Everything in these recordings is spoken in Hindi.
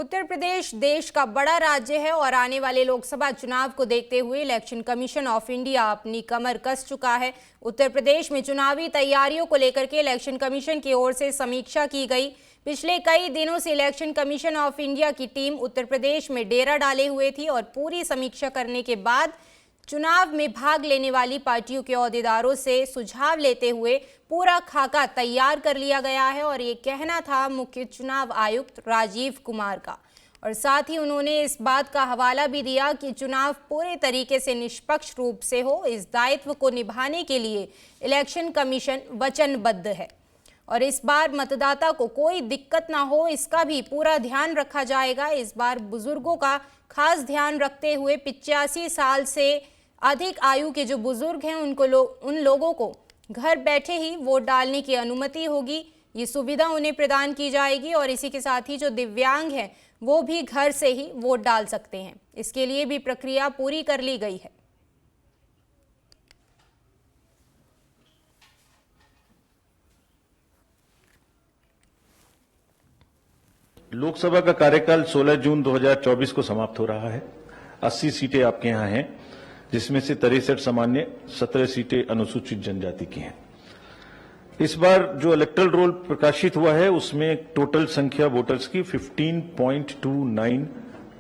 उत्तर प्रदेश देश का बड़ा राज्य है और आने वाले लोकसभा चुनाव को देखते हुए इलेक्शन कमीशन ऑफ इंडिया अपनी कमर कस चुका है। उत्तर प्रदेश में चुनावी तैयारियों को लेकर के इलेक्शन कमीशन की ओर से समीक्षा की गई। पिछले कई दिनों से इलेक्शन कमीशन ऑफ इंडिया की टीम उत्तर प्रदेश में डेरा डाले हुए थी और पूरी समीक्षा करने के बाद चुनाव में भाग लेने वाली पार्टियों के ओहदेदारों से सुझाव लेते हुए पूरा खाका तैयार कर लिया गया है। और ये कहना था मुख्य चुनाव आयुक्त राजीव कुमार का। और साथ ही उन्होंने इस बात का हवाला भी दिया कि चुनाव पूरे तरीके से निष्पक्ष रूप से हो। इस दायित्व को निभाने के लिए इलेक्शन कमीशन वचनबद्ध है और इस बार मतदाता को कोई दिक्कत ना हो, इसका भी पूरा ध्यान रखा जाएगा। इस बार बुजुर्गों का खास ध्यान रखते हुए 85 साल से अधिक आयु के जो बुजुर्ग हैं उन लोगों को घर बैठे ही वोट डालने की अनुमति होगी। ये सुविधा उन्हें प्रदान की जाएगी और इसी के साथ ही जो दिव्यांग हैं वो भी घर से ही वोट डाल सकते हैं। इसके लिए भी प्रक्रिया पूरी कर ली गई है। लोकसभा का कार्यकाल 16 जून 2024 को समाप्त हो रहा है। 80 सीटें आपके यहां हैं, जिसमें से 63 सामान्य, 17 सीटें अनुसूचित जनजाति की हैं। इस बार जो इलेक्टरल रोल प्रकाशित हुआ है उसमें टोटल संख्या वोटर्स की 15.29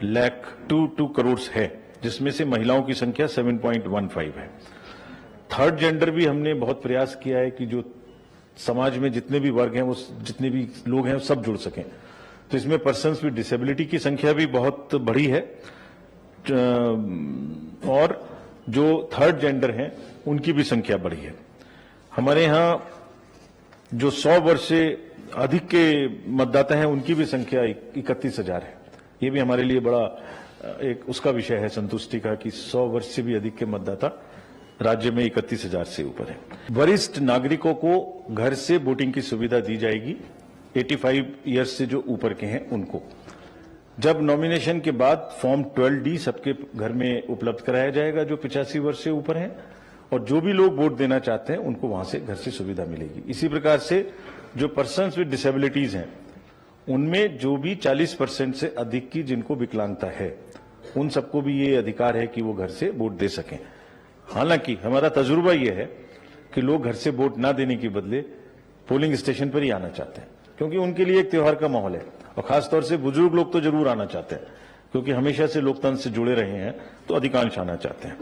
लाख 22 करोड़ है, जिसमें से महिलाओं की संख्या 7.15 है। थर्ड जेंडर भी हमने बहुत प्रयास किया है कि जो समाज में जितने भी वर्ग हैं, वो जितने भी लोग हैं वो सब जुड़ सकें। तो इसमें पर्सन्स विद डिसेबिलिटी की संख्या भी बहुत बढ़ी है और जो थर्ड जेंडर हैं उनकी भी संख्या बढ़ी है। हमारे यहां जो 100 वर्ष से अधिक के मतदाता हैं उनकी भी संख्या 31,000 है। ये भी हमारे लिए बड़ा एक उसका विषय है संतुष्टि का कि 100 वर्ष से भी अधिक के मतदाता राज्य में 31,000 से ऊपर है। वरिष्ठ नागरिकों को घर से वोटिंग की सुविधा दी जाएगी। 85 ईयर्स से जो ऊपर के हैं उनको जब नॉमिनेशन के बाद फॉर्म 12D सबके घर में उपलब्ध कराया जाएगा जो 85 वर्ष से ऊपर हैं, और जो भी लोग वोट देना चाहते हैं उनको वहां से घर से सुविधा मिलेगी। इसी प्रकार से जो पर्सन्स विद डिसेबिलिटीज हैं उनमें जो भी 40% से अधिक की जिनको विकलांगता है उन सबको भी ये अधिकार है कि वो घर से वोट दे सकें। हालांकि हमारा तजुर्बा ये है कि लोग घर से वोट ना देने के बदले पोलिंग स्टेशन पर ही आना चाहते हैं, क्योंकि उनके लिए एक त्योहार का माहौल है। और खासतौर से बुजुर्ग लोग तो जरूर आना चाहते हैं, क्योंकि हमेशा से लोकतंत्र से जुड़े रहे हैं, तो अधिकांश आना चाहते हैं।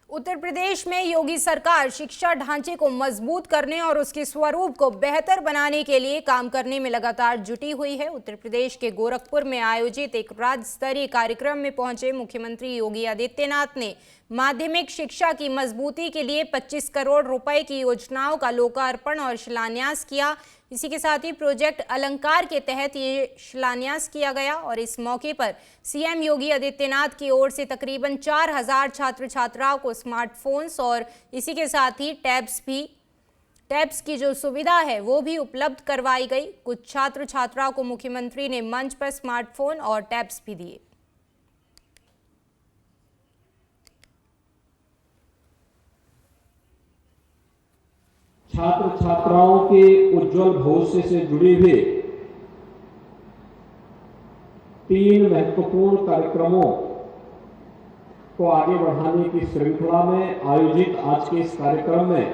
उत्तर प्रदेश में योगी सरकार शिक्षा ढांचे को मजबूत करने और उसके स्वरूप को बेहतर बनाने के लिए काम करने में लगातार जुटी हुई है। उत्तर प्रदेश के गोरखपुर में आयोजित एक राज्य स्तरीय कार्यक्रम में पहुंचे मुख्यमंत्री योगी आदित्यनाथ ने माध्यमिक शिक्षा की मजबूती के लिए 25 करोड़ रुपए की योजनाओं का लोकार्पण और शिलान्यास किया। इसी के साथ ही प्रोजेक्ट अलंकार के तहत ये शिलान्यास किया गया और इस मौके पर सीएम योगी आदित्यनाथ की ओर से तकरीबन 4,000 छात्र छात्राओं को स्मार्टफोन्स और इसी के साथ ही टैब्स की जो सुविधा है वो भी उपलब्ध करवाई गई। कुछ छात्र छात्राओं को मुख्यमंत्री ने मंच पर स्मार्टफोन और टैब्स भी दिए। छात्र छात्राओं के उज्जवल भविष्य से जुड़े हुए 3 महत्वपूर्ण कार्यक्रमों को आगे बढ़ाने की श्रृंखला में आयोजित आज के इस कार्यक्रम में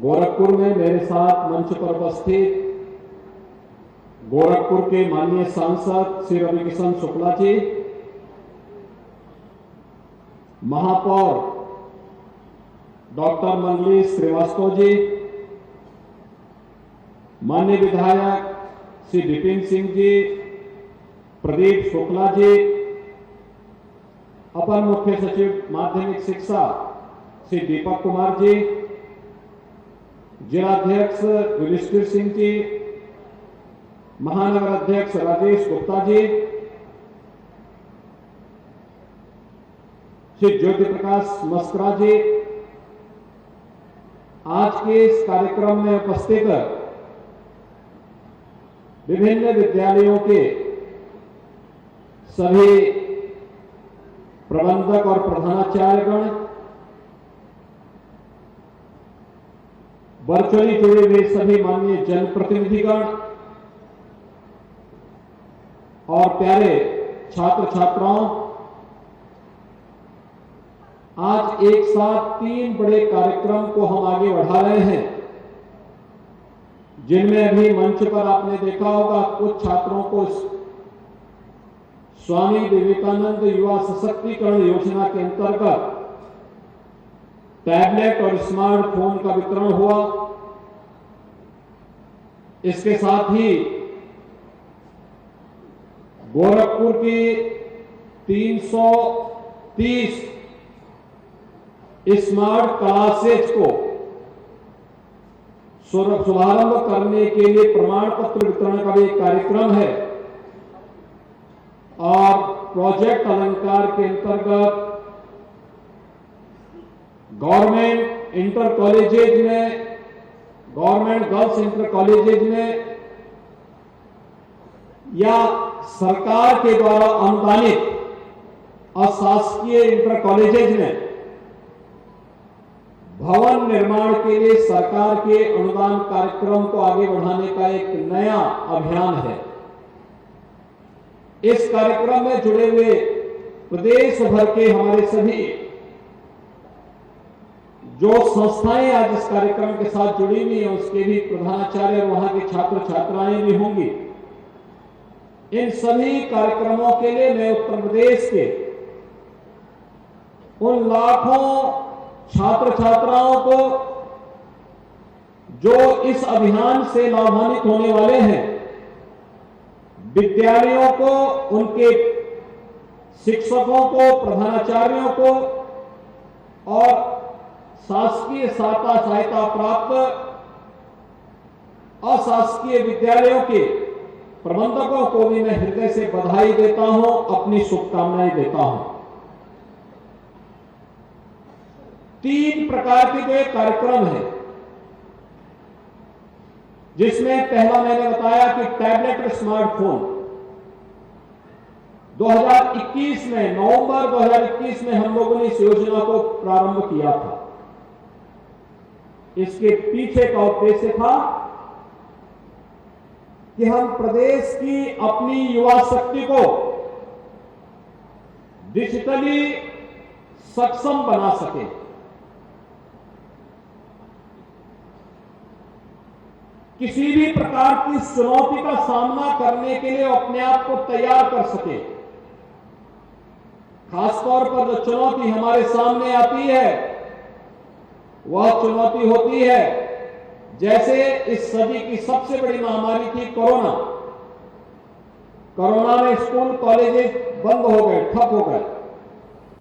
गोरखपुर में मेरे साथ मंच पर उपस्थित गोरखपुर के माननीय सांसद श्री रविकिशन शुक्ला जी, महापौर डॉक्टर मंगलेश श्रीवास्तव जी, माननीय विधायक श्री विपिन सिंह जी, प्रदीप शुक्ला जी, अपर मुख्य सचिव माध्यमिक शिक्षा श्री दीपक कुमार जी, जिलाध्यक्ष युधिष्ठिर सिंह जी, महानगर अध्यक्ष राजेश गुप्ता जी, श्री ज्योति प्रकाश मस्करा जी, आज के इस कार्यक्रम में उपस्थित विभिन्न विद्यालयों के सभी प्रबंधक और प्रधानाचार्यगण, वर्चुअली जुड़े हुए सभी माननीय जनप्रतिनिधिगण, और प्यारे छात्र छात्राओं, आज एक साथ 3 बड़े कार्यक्रम को हम आगे बढ़ा रहे हैं, जिनमें अभी मंच पर आपने देखा होगा कुछ छात्रों को स्वामी विवेकानंद युवा सशक्तिकरण योजना के अंतर्गत टैबलेट और स्मार्टफोन का वितरण हुआ। इसके साथ ही गोरखपुर की 330 स्मार्ट क्लासेज को शुभारंभ करने के लिए प्रमाण पत्र वितरण का भी एक कार्यक्रम है और प्रोजेक्ट अलंकार के अंतर्गत गवर्नमेंट इंटर कॉलेजेज में, गवर्नमेंट गर्ल्स इंटर कॉलेजेज में या सरकार के द्वारा अनुदानित अशासकीय इंटर कॉलेजेज में भवन निर्माण के लिए सरकार के अनुदान कार्यक्रम को आगे बढ़ाने का एक नया अभियान है। इस कार्यक्रम में जुड़े हुए प्रदेश भर के हमारे सभी जो संस्थाएं आज इस कार्यक्रम के साथ जुड़ी हुई हैं, उसके भी प्रधानाचार्य और वहां के छात्र छात्राएं भी होंगी। इन सभी कार्यक्रमों के लिए मैं उत्तर प्रदेश के उन लाखों छात्र छात्राओं को जो इस अभियान से लाभान्वित होने वाले हैं, विद्यालयों को, उनके शिक्षकों को, प्रधानाचार्यों को और शासकीय सहायता प्राप्त अशासकीय विद्यालयों के प्रबंधकों को भी मैं हृदय से बधाई देता हूं, अपनी शुभकामनाएं देता हूं। 3 प्रकार के जो एक कार्यक्रम है, जिसमें पहला मैंने बताया कि टैबलेट और स्मार्टफोन 2021 में, नवंबर 2021 में हम लोगों ने इस योजना को प्रारंभ किया था। इसके पीछे का उद्देश्य था कि हम प्रदेश की अपनी युवा शक्ति को डिजिटली सक्षम बना सके। किसी भी प्रकार की चुनौती का सामना करने के लिए अपने आप को तैयार कर सके। खासतौर पर जो चुनौती हमारे सामने आती है, वह चुनौती होती है जैसे इस सदी की सबसे बड़ी महामारी थी कोरोना। कोरोना में स्कूल कॉलेजेस बंद हो गए, ठप हो गए।